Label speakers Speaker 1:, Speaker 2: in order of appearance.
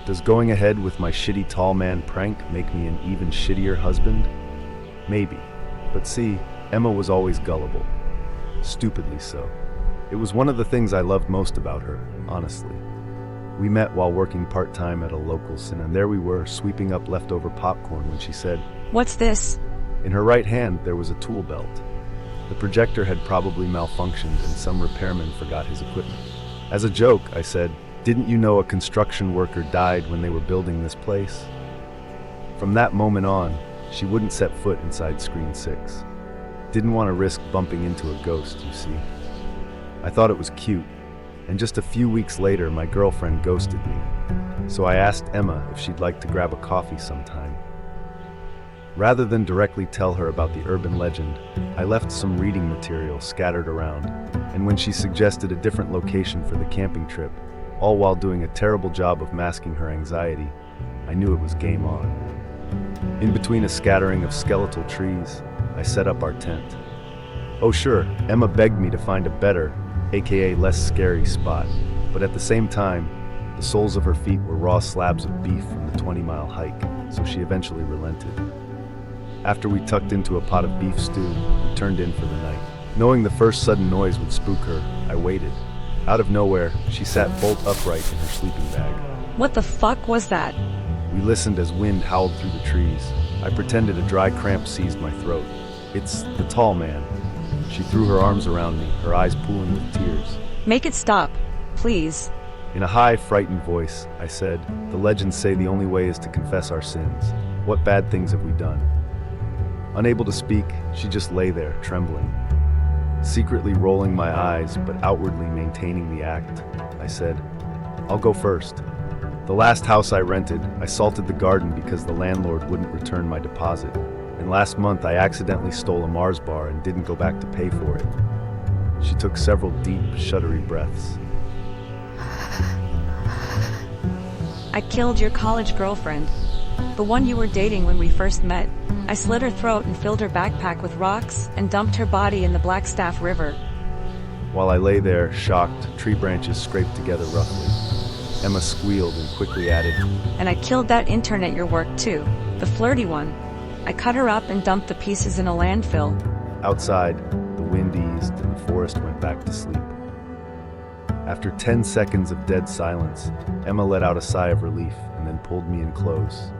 Speaker 1: Does going ahead with my shitty tall man prank make me an even shittier husband? Maybe. But see, Emma was always gullible. Stupidly so. It was one of the things I loved most about her, honestly. We met while working part-time at a local cinema, and there we were, sweeping up leftover popcorn when she said,
Speaker 2: "What's this?"
Speaker 1: In her right hand, there was a tool belt. The projector had probably malfunctioned and some repairman forgot his equipment. As a joke, I said, "Didn't you know a construction worker died when they were building this place?" From that moment on, she wouldn't set foot inside Screen 6. Didn't want to risk bumping into a ghost, you see. I thought it was cute, and just a few weeks later, my girlfriend ghosted me. So I asked Emma if she'd like to grab a coffee sometime. Rather than directly tell her about the urban legend, I left some reading material scattered around, and when she suggested a different location for the camping trip, all while doing a terrible job of masking her anxiety, I knew it was game on. In between a scattering of skeletal trees, I set up our tent. Oh sure, Emma begged me to find a better, aka less scary spot, but at the same time, the soles of her feet were raw slabs of beef from the 20-mile hike, so she eventually relented. After we tucked into a pot of beef stew, we turned in for the night. Knowing the first sudden noise would spook her, I waited. Out of nowhere, she sat bolt upright in her sleeping bag.
Speaker 2: What the fuck was that?
Speaker 1: We listened as wind howled through the trees. I pretended a dry cramp seized my throat. "It's the tall man." She threw her arms around me, her eyes pooling with tears.
Speaker 2: Make it stop, please.
Speaker 1: In a high, frightened voice, I said, "The legends say the only way is to confess our sins. What bad things have we done?" Unable to speak, she just lay there, trembling. Secretly rolling my eyes, but outwardly maintaining the act, I said, "I'll go first. The last house I rented, I salted the garden because the landlord wouldn't return my deposit. And last month I accidentally stole a Mars bar and didn't go back to pay for it." She took several deep, shuddery breaths.
Speaker 2: I killed your college girlfriend. The one you were dating when we first met. I slit her throat and filled her backpack with rocks and dumped her body in the Blackstaff River.
Speaker 1: While I lay there, shocked, tree branches scraped together roughly. Emma squealed and quickly added,
Speaker 2: And I killed that intern at your work too, the flirty one. I cut her up and dumped the pieces in a landfill.
Speaker 1: Outside, the wind eased and the forest went back to sleep. After 10 seconds of dead silence, Emma let out a sigh of relief and then pulled me in close.